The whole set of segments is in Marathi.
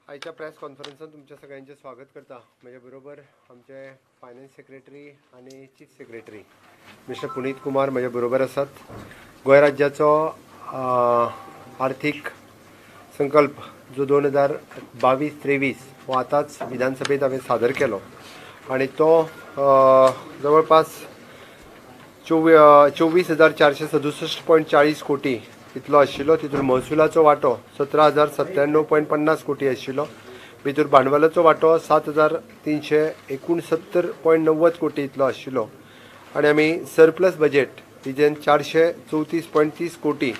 आजच्या प्रेस कॉन्फरन्सान तुमच्या सगळ्यांचे स्वागत करता. म्हजे बरोबर आमचे फायनान्स सेक्रेटरी आणि chief secretary mister Puneet Kumar म्हजे बरोबर आसात. गोंय राज्याचो आर्थीक संकल्प जो 2022-23 हो आतांच विधानसभेत हांवें सादर केलो आणि तो जवळपास 24,467.40 कोटी इतलो आशिल्लो. तितून महसुलाचो वांटो 17,097.50 कोटी आशिल्लो. भितर भांडवलाचो वांटो 7,369.90 कोटी इतलो आशिल्लो आणि आमी सरप्लस बजेट हिजेन 434.30 कोटी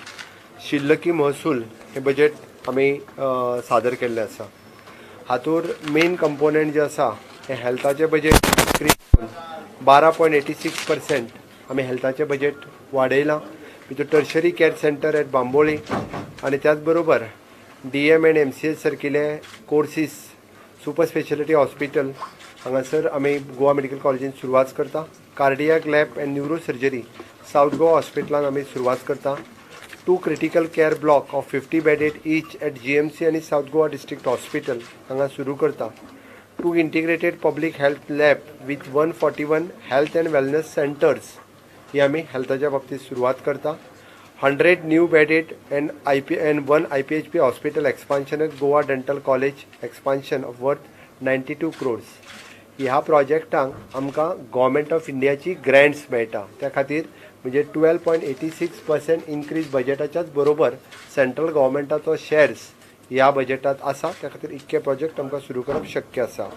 शिल्लकी महसूल हे बजेट आमी सादर केल्लें आसा. हातूर मेन कंपोनंट जे आसा हे हेल्थाचे बजेट 12.86% आमी हेल्थाचे बजेट वाडयलां. भितर tertiary care centre at Bambolim आणि त्याच बरोबर DM एंड MCH सारकिले कोर्सीस सुपर स्पेशलिटी हॉस्पिटल हांगासर आमी गोवा मेडिकल कॉलेजीन सुरवात करता. Cardiac lab and neuro surgery south Goa हॉस्पिटलान आमी सुरवात करता. 2 critical care block of 50 bedded each at GMC आणि साउथ गोवा डिस्ट्रिक्ट हॉस्पिटल हांगा सुरू करता. 2 integrated public health lab with 141 health and wellness centres ही आमी हेल्थाच्या बाबतीत सुरवात करता. 100 new bedded and 1 IPHP hospital expansion at Goa dental college expansion of worth 92 crores. ह्या प्रोजेक्टांक आमकां गव्हर्मेंट ऑफ इंडियाची ग्रँट्स मेळटा. त्या खातीर म्हणजे 12.86% इन्क्रीज बजेटाच्याच बरोबर सेंट्रल गव्हर्मेंटाचो शेअर्स ह्या बजेटात आसा. त्या खातीर इतके प्रोजेक्ट आमकां सुरू करप शक्य आसा.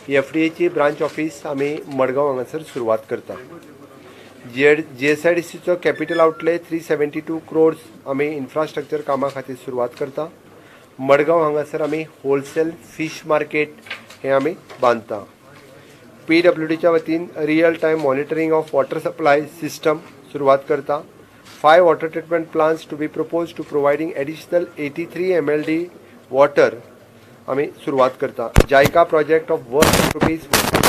FDAची ब्रांच ऑफिस आमी मडगांव हांगासर सुरवात करता. GSIDCचो कॅपिटल आउटले 372 crores आमी इन्फ्रास्ट्रक्चर कामा खातीर सुरवात करता. मडगांव हांगासर आमी होलसेल फिश मार्केट हे आमी बांदता. PWDच्या वतीन real time monitoring of water supply system सुरवात करता. 5 water treatment plants to be propose to providing additional 83 MLD water आमी सुरवात करता. JICA project of worth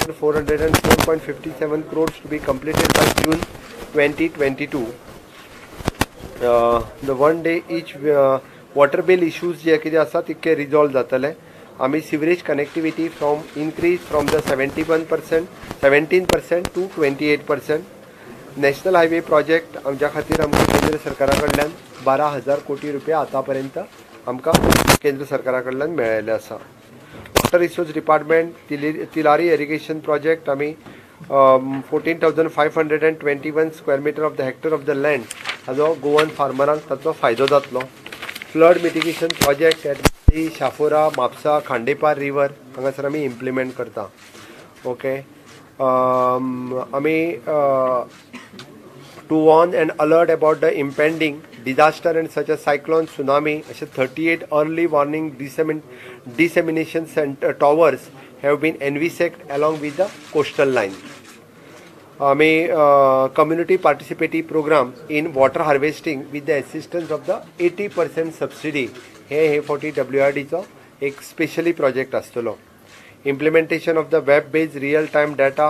₹404.57 crores to be completed by June 2022. The one day each water bill issues जे कितें आसा तितके रिजॉल्व जातले. आमी sewerage connectivity increase from the 17% to 28%. National highway project आमच्या खातीर आमकां केंद्र सरकारा कडल्यान 12,000 कोटी रुपया आतापर्यंत आमकां केंद्र सरकारा कडल्यान मेळ्ळेले आसा. Water resource department Tillari irrigation project आमी 14,521 square metre of the hectare of the land हाजो गोवन फार्मरांक ताचो फायदो जातलो. Flood mitigation project at Shapora Mapusa Khandepar river हांगासर आमी इम्प्लिमेंट करता. ओके आमी to warn and alert about the impending disaster and such as cyclone, tsunami, 38 early warning dissemination towers have been envisaged along with the coastal line. Community participative program in water harvesting with the assistance of the 80% subsidy हे 40 WRD चो एक स्पेशली प्रोजेक्ट आसतलो. Implementation of the web based real time data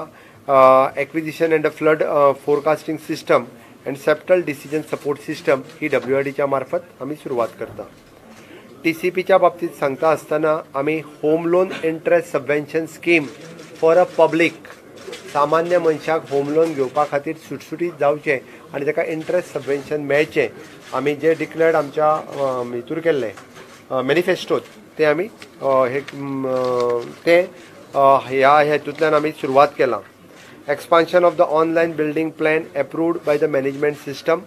acquisition and the flood forecasting system and septal decision support system ही WRDच्या मार्फत आमी सुरवात करता. TCPच्या बाबतीत सांगता आसतना आमी home loan interest subvention scheme for a public सामान्य मनशाक होम लोन घेवपा खातीर सुटसुटीत जावचें आनी ताका इंटरेस्ट सबवेंशन मेळचें आमी जे डिक्लेअर्ड आमच्या हितूर केल्ले मॅनिफेस्टोत ते आमी ह्या हेतूंतल्यान आमी सुरवात केलां. Expansion of the online building plan approved by the management system.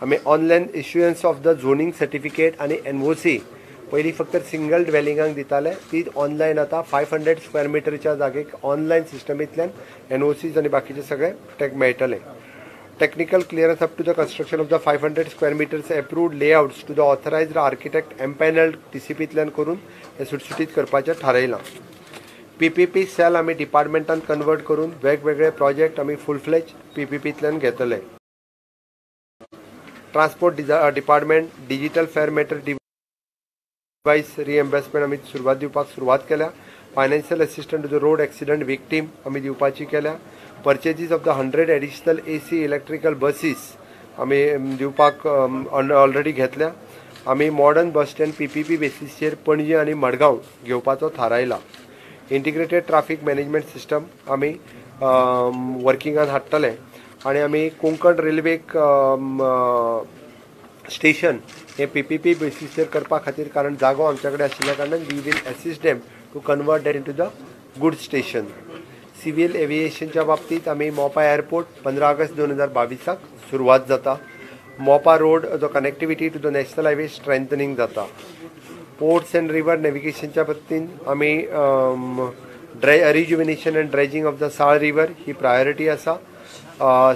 आमी online issuance of the zoning certificate आणि NOC पयलीं फक्त सिंगल ड्वेलिंगांक दिताले ती ऑनलायन आता 500 स्क्वेअर मिटरच्या जागेक ऑनलायन सिस्टमींतल्यान NOCs आणि बाकीचे सगळे मेळटले. Technical clearance up to the construction of the 500 square metres approved layouts to the authorised architect empanelled TCPंतल्यान करून हे सुटसुटीत करपाचें थारायलां. PPP सेल आमी डिपार्टमेंटान कन्वर्ट करून वेगवेगळे प्रोजेक्ट आमी फुल फ्लेज PPPंतल्यान घेतले. Transport department digital fare meter device reimbursement आमी सुरवात केल्या. Financial assistant to the road accident victim आमी दिवपाची केल्या. Purchases of the 100 additional AC electrical buses आमी दिवपाक ऑलरेडी घेतल्या. आमी मॉडर्न बस स्टँड PPP बेसिसचेर पणजी आनी मडगांव घेवपाचो थारायला. इंटिग्रेटेड ट्राफिक मॅनेजमेंट सिस्टम आमी वर्किंगान हाडटले आनी आमी कोंकण रेल्वेक स्टेशन हे PPP बेसिसचेर करपा खातीर कारण जागो आमच्या कडेन आशिल्ल्या कारणान we will assist them to convert that into the good station. Civil एव्हिएशनच्या बाबतीत आमी मोपा एअरपोर्ट 15 ऑगस्ट 2022 सुरवात जाता. मोपा रोड जो connectivity to the national highway strengthening जाता. पोर्ट्स एंड रिवर नेविगेशनच्या बाबतींत आमी rejuvenation and dredging of the Sal river ही प्रायोरिटी आसा.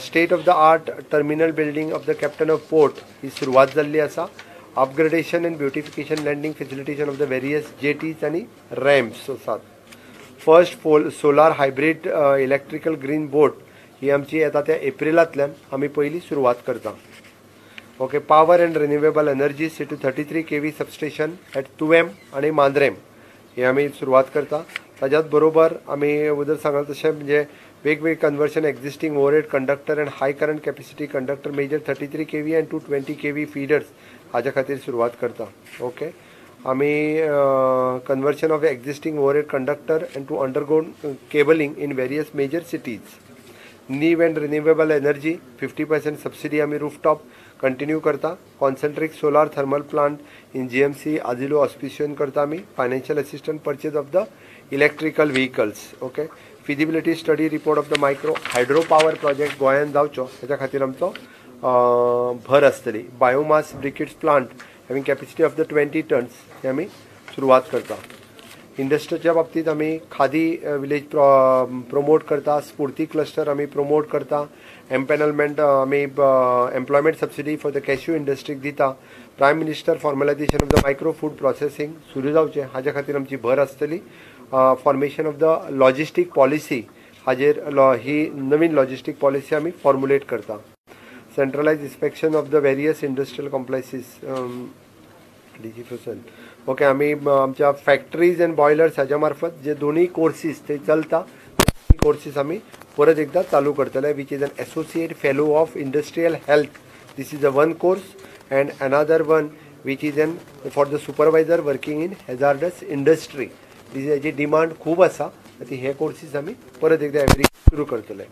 State of the art terminal building of the captain of port ही सुरवात जाल्ली आसा. Upgradation and beautification landing facilitation of the various jetties आनी रॅम्प्स आसात. First solar hybrid electrical green boat ही आमची येता त्या एप्रिलांतल्यान आमी पयली सुरवात करता. Okay. Power and renewable energy to 33 kV substation at Tuem आनी मांद्रेम ही आमी सुरवात करता. ताच्याच बरोबर आमी उदर सांगला तशें म्हणजे वेगवेगळे conversion existing overhead conductor and high current capacity conductor major 33 kV and 220 kV feeders हाच्या खातीर सुरवात करता. ओके. आमी conversion of existing overhead conductor and to underground cabling in various major cities. New and renewable energy 50% subsidy आमी रूफटॉप कंटिन्यू करता. Concentric solar thermal plant in GMC आजिलो ऑस्पिशियन करता आमी. Financial assistant purchase of the electrical vehicles. Okay. Feasibility study report of the micro hydro power project गोंयांत जावचो हेच्या खातीर आमचो भर आसतली. Biomass briquettes plant having capacity of the 20 tons हे आमी सुरवात करता. इंडस्ट्रीच्या बाबतीत आमी खादी विलेज प्रमोट करता. स्फूर्ती क्लस्टर आमी प्रमोट करता. एम्पॅनलमेंट आमी employment subsidy for the cashew इंडस्ट्रीक दिता. Prime minister formalisation of the micro food processing सुरू जावचें हाच्या खातीर आमची भर आसतली. Formation of the logistic policy हाजेर ही नवीन लॉजिस्टीक पॉलिसी आमी फॉर्मुलेट करता. Centralise inspection of the various industrial complexes DG%. Okay. आमी आमच्या फॅक्टरीज एंड बॉयलर्स हाच्या मार्फत जे दोन्ही कोर्सीस ते चलता कोर्सीस आमी परत एकदा चालू करतले. Which is an associate fellow of industrial health. This is a one course end another one which is an for the supervisor working in hazardous industry. हेजी डिमांड खूब आसा. हे कोर्सीस आमी परत एकदा एवरी सुरू करतले.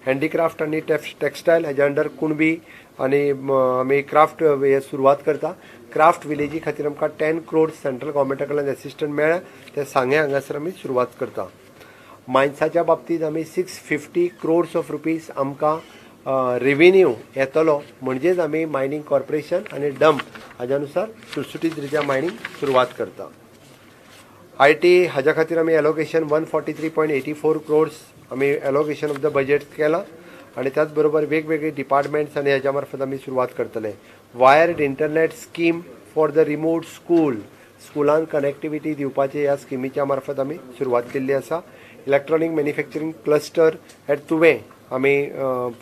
हँडीक्राफ्ट आनी टेक्सटायल हेज्या अंडर कुणबी आनी आमी क्राफ्ट हे सुरवात करता. क्राफ्ट विलेजी खातीर आमकां 10 crores सेंट्रल गव्हर्मेंटा कडल्यान एसिस्टंट मेळ्ळा. ते सांगे हांगासर आमी सुरवात करता. मायन्साच्या बाबतींत आमी 650 crores ऑफ रुपीज आमकां रेवेन्यू येतलो. म्हणजेच आमी मायनींग कॉर्पोरेशन आनी डंप हाज्या अनुसार सुटसुटीत रित्या मायनींग सुरवात करता. IT हाज्या खातीर आमी एलोकेशन 143.84 crores आमी एलोकेशन ऑफ द बजेट केला. आनी त्याच बरोबर वेगवेगळे डिपार्टमेंट्स आनी हेच्या मार्फत आमी सुरवात करतले. Wired internet scheme for the remote स्कुलांक कनेक्टिविटी दिवपाचे ह्या स्किमीच्या मार्फत आमी सुरवात केल्ली आसा. Electronic manufacturing cluster at Tuem आमी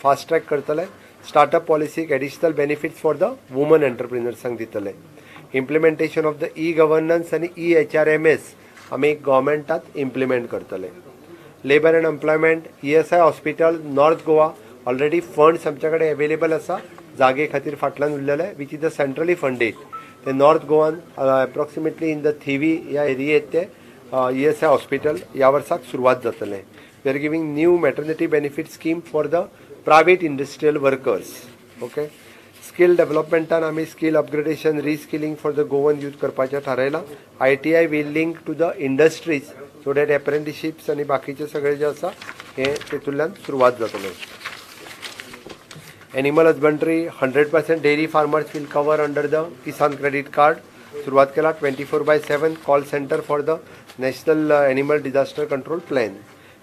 फास्ट ट्रॅक करतले. स्टार्टअप पॉलिसीक additional benefits for the women एंटरप्रिनर्सांक दितले. इम्प्लिमेंटेशन ऑफ द E-गव्हर्नन्स आनी EHRMS आमी गव्हर्मेंटात इम्प्लिमेंट करतले. Labour and employment ESI hospital north Goa already funds आमच्या कडेन अवेलेबल आसा जागे खातीर फाटल्यान उरलेले which is the centrally funded. ते नॉर्थ गोवान एप्रॉक्सिमेटली इन द थिवी ह्या एरियेत ते ESI हॉस्पिटल ह्या वर्साक सुरवात जातले. We are giving new maternity benefit scheme for the private industrial workers. Okay. Skill डेव्हलपमेंटान आमी skill upgradation reskilling for the Goan youth करपाचें थारायलां. ITI will link to the industries so that apprenticeships आनी बाकीचे सगळे जे आसा हे तेतूंतल्यान सुरवात जातले. Animal husbandry 100% dairy farmers will cover under the Kisan credit card सुरवात केला. 24/7 call centre for the national animal disaster control plan.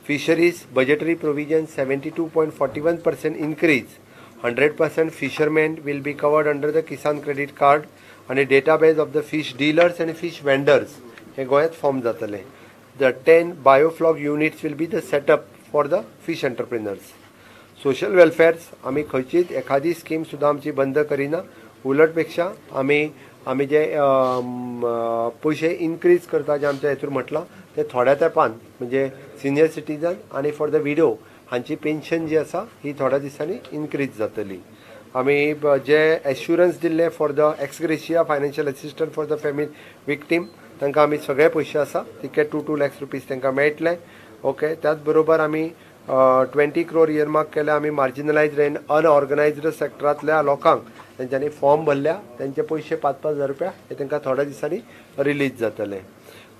Fisheries budgetary provision 72.41% increase. 100% fisherman will be covered under the Kisan credit card आनी database of the fish dealers आनी फिश वेंडर्स हे गोंयांत फॉर्म जातले. The 10 biofloc units will be the setup for the fish entrepreneurs. Social welfares आमी खंयचीच एखादी स्कीम सुद्दां आमची बंद करिना. उलट पेक्षा आमी जे पयशे इन्क्रीज करता जे आमच्या हेतून म्हटलां ते थोड्या तेंपान म्हणजे सिनियर सिटीजन आनी फॉर द विडो हांची पेन्शन जी आसा ही थोड्या दिसांनी इन्क्रीज जातली. आमी जे एश्युरन्स दिल्ले for the ex gratia financial assistant for the family victim तांकां आमी सगळे पयशे आसा तिके 2 lakhs रुपीज तांकां मेळटले. ओके, त्याच बरोबर आमी 20 crore इयरमार्क केल्या. आमी मार्जिनलायज्ड एंड अनऑर्गनायज्ड सेक्टरांतल्या लोकांक तेंच्यांनी फॉर्म भरल्या, त्यांचे पयशे 5,000 रुपया हे तांकां थोड्या दिसांनी रिलीज जातले.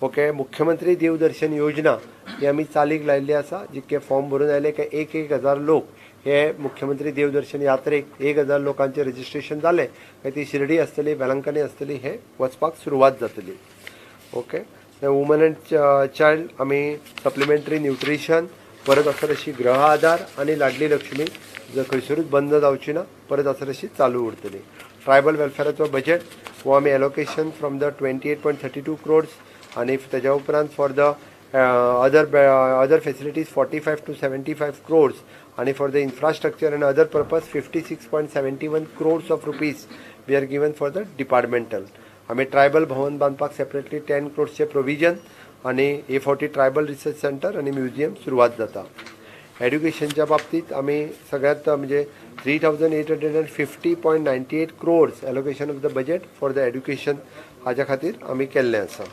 ओके, मुख्यमंत्री देवदर्शन योजना ही आमी चालीक लायिल्ली आसा. जितके फॉर्म भरून आयले की 1,000 लोक हे मुख्यमंत्री देवदर्शन यात्रेक 1,000 लोकांचे रजिस्ट्रेशन जाले काय ती शिर्डी आसतली, वेलंकनी आसतली, हे वचपाक सुरवात जातली. ओके, वुमन एंड चायल्ड आमी सप्लिमेंटरी न्यूट्रिशन, परत आसत अशी ग्रह आधार आणि लाडली लक्ष्मी जर खंयसरूच बंद जावची ना, परत आसत अशी चालू उरतली. ट्रायबल वेलफेअराचो बजेट हो आमी एलोकेशन फ्रॉम द 28.32 crores आणि तेज्या उपरांत for the other facilities 45 to 75 crores and for the infrastructure and other purpose 56.71 crores of rupees we are given for the departmental. आमी ट्रायबल भवन बांधपाक सेपरेटली 10 crores प्रोविजन आणि A40 ट्रायबल रिसर्च सेंटर आणि म्युझियम सुरवात जाता. एड्युकेशनच्या बाबतीत आमी सगळ्यात म्हणजे 3,850.98 crores allocation of the budget for the education हाज्या खातीर आमी केल्लें आसा.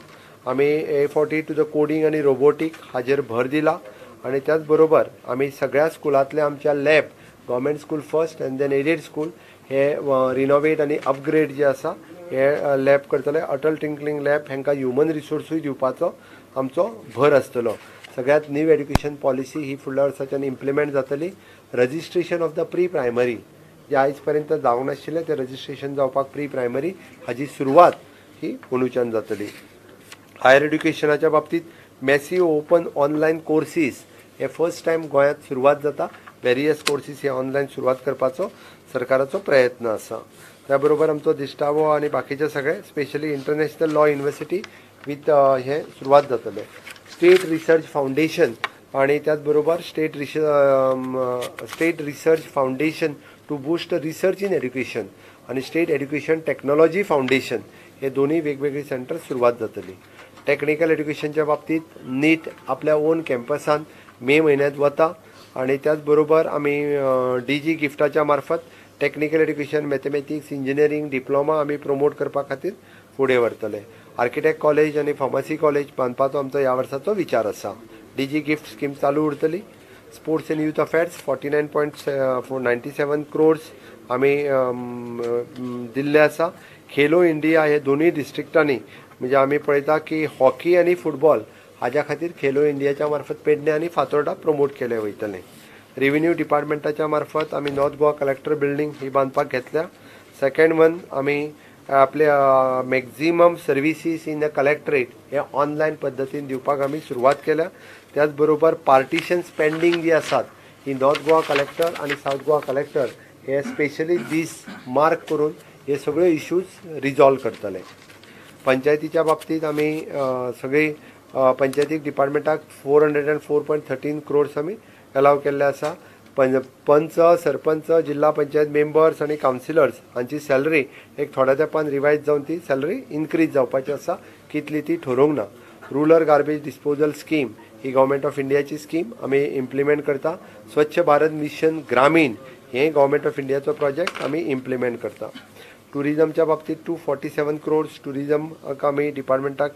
आमी A40 टू द कोडिंग आणि रोबोटिक हाजेर भर दिला आणि त्याच बरोबर आमी सगळ्या स्कुलांतले आमच्या lab government school first and then aided school हे रिनोवेट आणि अपग्रेड जे आसा हे लॅब करतले. अटल टिंकरिंग लॅब हांकां ह्युमन रिसोर्सूय दिवपाचो आमचो भर आसतलो. सगळ्यात न्यू एड्युकेशन पॉलिसी ही फुडल्या वर्साच्यान इम्प्लिमेंट जातली. Registration of the pre primary जे आयज पर्यंत जावंक नाशिल्लें ते रजिस्ट्रेशन जावपाक प्री प्रायमरी हाजी सुरवात ही अंदूच्यान जातली. हायर एड्युकेशनाच्या बाबतीत मॅसिव ओपन ऑनलायन कोर्सीस हे फर्स्ट टायम गोंयांत सुरवात जाता. वेरियस कोर्सीस हे ऑनलायन सुरवात करपाचो सरकाराचो प्रयत्न आसा. त्या बरोबर आमचो दिश्टावो आणि बाकीचे सगळे specially international law university with हे सुरवात जातले. स्टेट रिसर्च फाउंडेशन आणि त्याच बरोबर state research foundation to boost research in education आणि स्टेट एड्युकेशन टेक्नॉलॉजी फाउंडेशन हे दोन्ही वेगवेगळी सेंटर सुरवात जातली. टेक्निकल एड्युकेशनच्या बाबतीत नीट आपल्या ओन कॅम्पसान मे म्हयन्यात वता आणि त्याच बरोबर आमी DG गिफ्टाच्या मार्फत technical education mathematics engineering diploma आमी प्रमोट करपा खातीर फुडें व्हरतले. आर्किटेक्ट कॉलेज आणि फार्मसी कॉलेज बांदपाचो आमचो ह्या वर्साचो विचार आसा. DG गिफ्ट स्कीम चालू उरतली. Sports end youth affairs 49.97 crores आमी दिल्ले आसा. खेलो इंडिया हे दोन्ही डिस्ट्रिक्टांनी म्हणजे आमी पळयता की हॉकी आणि फुटबॉल हाज्या खातीर खेलो इंडियाच्या मार्फत पेडणे आणि फातोर्डा प्रमोट केले वयतले. रेव्हेन्यू डिपार्टमेंटाच्या मार्फत आमी नॉर्थ गोवा कलेक्टर बिल्डींग ही बांदपाक घेतल्या. सेकंड वन आमी आपले maximum services in the collectorate हे ऑनलायन पद्दतीन दिवपाक आमी सुरवात केल्या. त्याच बरोबर पार्टिशन स्पेंडींग जी आसात ही नॉर्थ गोवा कलेक्टर आणि साऊथ गोवा कलेक्टर हे स्पेशली दीस मार्क करून हे सगळे इश्यूज रिजॉल्व करतले. पंचायतीच्या बाबतीत आमी सगळी पंचायतीक डिपार्टमेंटाक 404.13 crores आमी अलाव केल्ले आसा. पंच, सरपंच, जिल्हा पंचायत मेंबर्स आणि कावन्सिलर्स हांची सॅलरी एक थोड्या तेंपान रिवायज जावन ती सॅलरी इन्क्रीज जावपाची आसा. कितली ती ठरोवंक ना. Rural garbage disposal scheme he government of इंडियाची स्कीम आमी इम्प्लिमेंट करता. स्वच्छ भारत मिशन ग्रामीण हे गव्हर्मेंट ऑफ इंडियाचो प्रोजेक्ट आमी इम्प्लिमेंट करता. टुरिजमच्या बाबतीत 247 crores टुरिजम आमी डिपार्टमेंटाक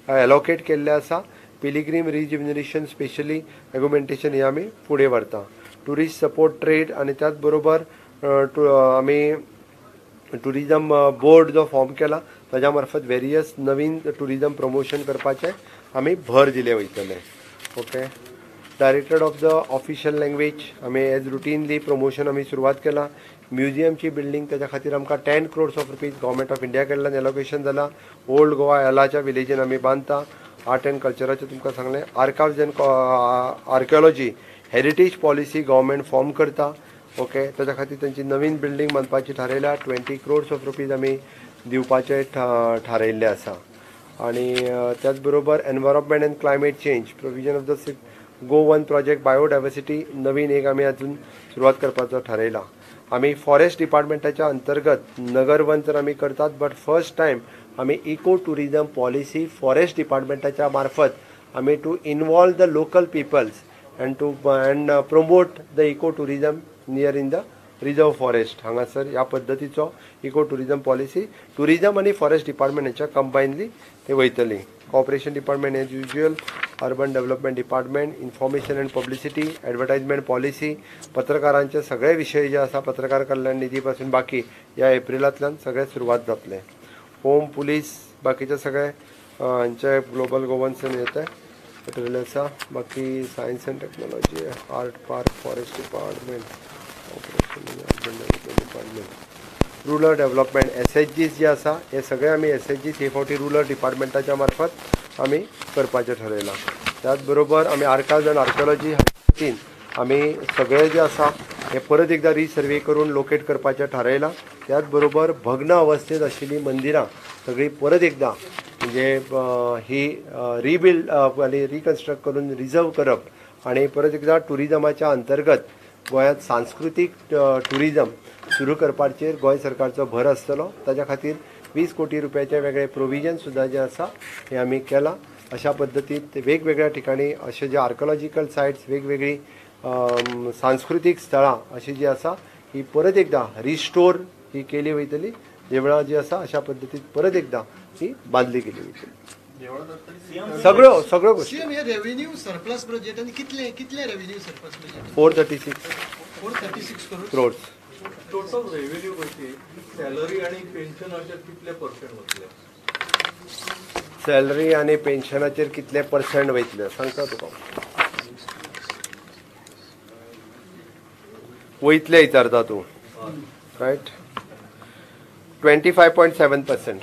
एलोकेट केल्ले आसा. पिलिग्रीम रिज्युमिनेशन स्पेशली एग्युमेंटेशन हे आमी फुडें व्हरता. टुरिस्ट सपोर्ट ट्रेड आणि त्याच बरोबर आमी टुरिजम बोर्ड जो फॉर्म केला ताज्या मार्फत वेरियस नवीन टुरिजम प्रमोशन करपाचे आमी भर दिले वयतले. Okay, director of the official language आमी एज रुटीनली प्रमोशन आमी सुरवात केला. म्युझियमची बिल्डिंग त्याच्या खातीर आमकां 10 crores rupees government of India कडल्यान एलोकेशन जाला. ओल्ड गोवा एलाच्या विलेजीन आमी बांदता. आर्ट एंड कल्चराचें तुमकां सांगलें. Archives and archaeology heritage policy government form करता. ओके, त्याच्या खातीर तांची नवीन बिल्डिंग बांदपाची थारायल्या. 20 crores रुपीज आमी दिवपाचे थारायिल्ले आसा. आणि त्याच बरोबर environment and climate change provision of the go one project biodiversity नवीन एक आमी अजून सुरवात करपाचो थारायला. आमी फॉरेस्ट डिपार्टमेंटाच्या अंतर्गत नगर वन तर आमी करतात, बट फर्स्ट टायम आमी इको टुरिजम पॉलिसी फॉरेस्ट डिपार्टमेंटाच्या मार्फत आमी to involve the local peoples and promote the eco tourism near in the reserve forest हांगासर ह्या पद्दतीचो इको टुरिजम पॉलिसी टुरिजम आनी फॉरेस्ट डिपार्टमेंट हेंच्या कंबायनली ते वयतली. Corporation department as usual, urban development department, information and publicity, advertisement policy, पत्रकारांचे सगळे विषय जे आसा पत्रकार कल्याण निधी पासून बाकी या एप्रिलांतल्यान सगळे सुरवात जातले. होम, पुलीस, बाकीचे सगळे हांचे ग्लोबल गव्हर्नन्स येते ठरलेले आसा. बाकी science end technology, art, park, forest department, operation urban department, rural development, SHGs जे आसा हे सगळे आमी SHGs हे फावटी रुरल डिपार्टमेंटाच्या मार्फत आमी करपाचें ठरयलां. त्याच बरोबर आमी आर्कायव्ज एंड आर्किओलॉजी हातून आमी सगळे जे आसा हे परत एकदा रिसर्वे करून लोकेट करपाचें थारायलां. त्याच बरोबर भग्न अवस्थेत आशिल्लीं मंदिरां सगळीं परत एकदा म्हणजे ही रिबिल्ड आनी रिकन्स्ट्रक्ट करून रिजर्व करप आनी परत एकदा टुरिजमाच्या अंतर्गत गोंयांत सांस्कृतीक टुरिजम सुरू करपाचेर गोंय सरकारचो भर आसतलो. ताच्या खातीर 20 कोटी रुपयाचे वेगळे प्रोविजन सुद्दां जे आसा हे आमी केलां. अशा पद्दतीन वेगवेगळ्या ठिकाणी अशे जे आर्किओलॉजिकल सायट्स, वेगवेगळी सांस्कृतीक स्थळां अशी जी आसा ही परत एकदा रिस्टोर ही केली वयतली. देवळां जी आसा अशा पद्दतीन परत एकदा ही बांदली गेली वयतली. सगळ्यो गोष्टी रेव्हेन्यू सरप्लस बजेट आणि कितले कितले revenue surplus budget 436 crores. Total revenue कशी सॅलरी आणि पेन्शन अशे कितले पर्सेंट वतले? सॅलरी आनी पेन्शनाचेर कितले पर्सेंट वयतले सांगता तुका. वयतले विचारता तूं, right? 25.7%.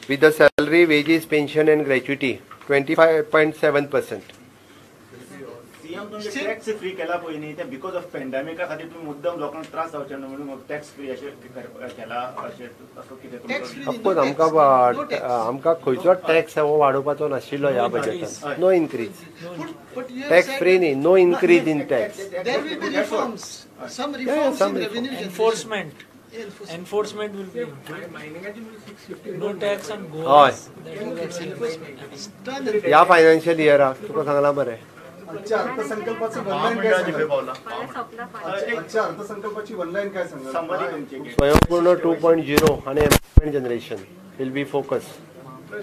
with the salary, wages, pension and gratuity 25.7%. CM तुमचे टॅक्स फ्री केला पळय न्ही ते बिकॉज ऑफ पॅन्डेमिका खातीर तुम्ही मुद्दम लोकांक त्रास जावचे न्हू म्हणून टॅक्स फ्री अशें केला अशें असो कितें ऑफकोर्स आमकां खंयचो टॅक्स हो वाडोवपाचो नाशिल्लो ह्या बजेटान. No increase. टॅक्स फ्री न्ही, no increase in tax. Enforcement will be no tax on goals. ह्या फायनान्शियल इयराक तुका सांगला मरे अर्थसंकल्पाची ऑनलाईन काय सांगा. स्वयंपूर्ण 2.0 आणि employment generation will be focus.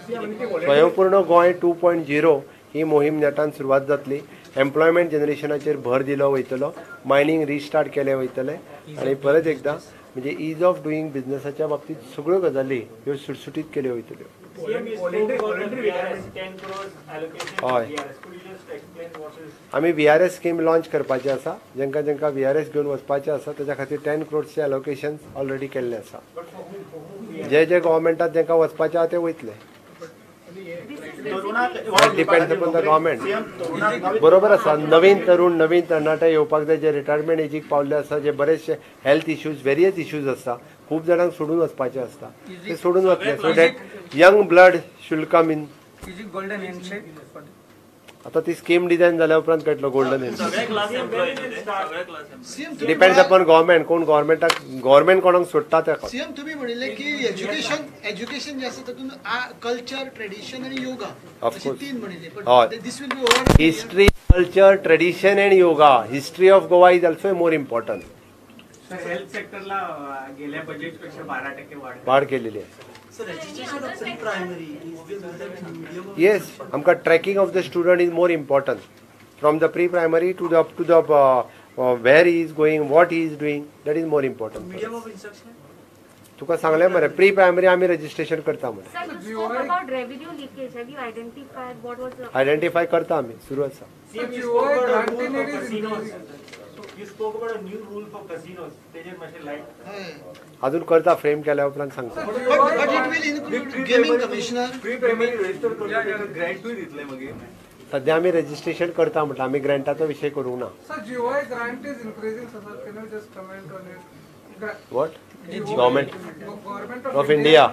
Swayampurna Goem 2.0 ही मोहीम नेटान सुरवात जातली. एम्प्लॉयमेंट जनरेशनाचेर भर दिलो वयतलो. मायनिंग रिस्टार्ट केले वयतले आणि परत एकदा म्हणजे इज ऑफ डुईंग बिझनेसाच्या बाबतीत सगळ्यो गजाली ह्यो सुटसुटीत केल्यो वयतल्यो. हय, आमी VRS स्कीम लॉन्च करपाचे आसा. जेंका जेंका VRS घेवन वचपाचे आसा ताच्या खातीर 10 crores एलोकेशन ऑलरेडी केल्ले आसा. जे गव्हर्मेंटात जेंका वचपाचे आहा ते वयतले. Depends upon the government. बरोबर आसा. नवीन तरणाटे येवपाक जाय जे रिटायरमेंट एजीक पावल्ले आसा, जे बरेचशे हेल्थ इश्यूज, वेरियस इश्यूज आसता, खूब जाणांक सोडून वचपाचे आसता, ते सोडून वतले. So that young blood should come in. आता ती स्कीम डिझायन जाल्या उपरांत कळटलो golden handshake. Depends upon government. कोण गव्हर्मेंट कोणाक सोडटा तेका. सीएम तुम्ही म्हणले की एज्युकेशन जे आसा तातूंत कल्चर, ट्रेडिशन आणि योगा अशी तीन म्हणले. पण this will be over history, culture, tradition and yoga. History of Goa is also more important. Health सेक्टरला गेल्या बजेटपेक्षा 12% वाढ केलेली आहे. Yes, आमकां tracking of the student is more important. From the pre primary to the where he is going, what he is doing, that is more important. तुका सांगलें मरे प्री प्रायमरी आमी रजिस्ट्रेशन करता मरे. आयडेंटिफाय करता आमी, सुरू आसा. अजून करता, फ्रेम केल्या उपरांत सांगता. सध्या आमी रजिस्ट्रेशन करता म्हटलं. आमी ग्रँटाचो विषय करूंक ना. What? Government of India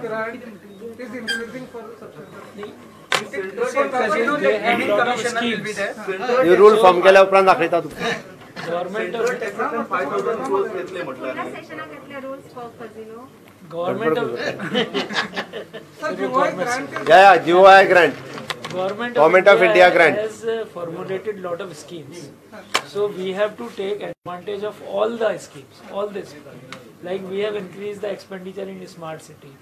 rule form केल्या उपरांत दाखयता तुका. GOI Grant Government of India grant. has formulated lot of schemes. So we have to take advantage of all the schemes, all the schemes. Like we have increased the expenditure in smart city,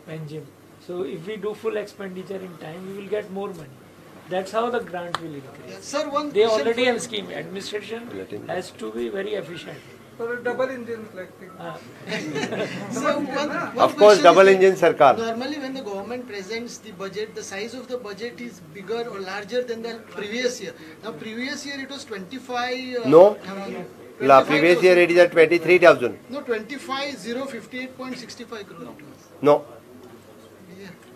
PenGym. So if we do full expenditure in time, we will get more money. That's how the grant will increase. Sir, one They question already for have scheme. Administration has to be very efficient. Sir, one Of course, question double is engine that sarkar. Normally, when the government presents the budget, the size of the budget is bigger or larger than the previous year. Now, previous year it was 25. No. La 25,000. previous year it is at 23,000. No, 25,058.65 crore. it was. No.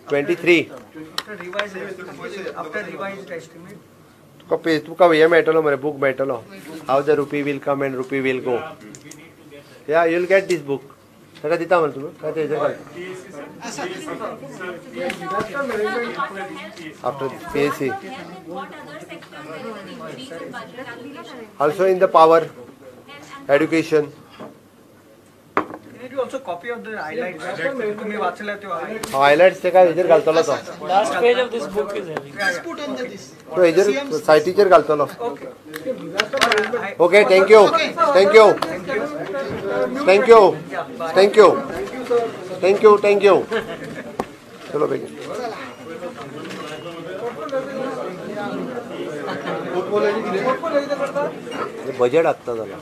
23. After revised estimate. तुका हे मेळटलो मरे बूक मेळटलो how the rupee will come and rupee will go yeah you will get this book ताका दिता मरे तुमी काय तेजेर घाल after PSC What other sectors there will increase in budget allocation? also in the power education You also copy of the highlights. तुम्ही वाचला तो highlights ते काय हेजेर घालतलो तो Last page of this book is having. Just put on this. तो हेजेर सायटीचेर घालतलो ओके थँक यू चलो बेगीन बजेट आत्ता जाला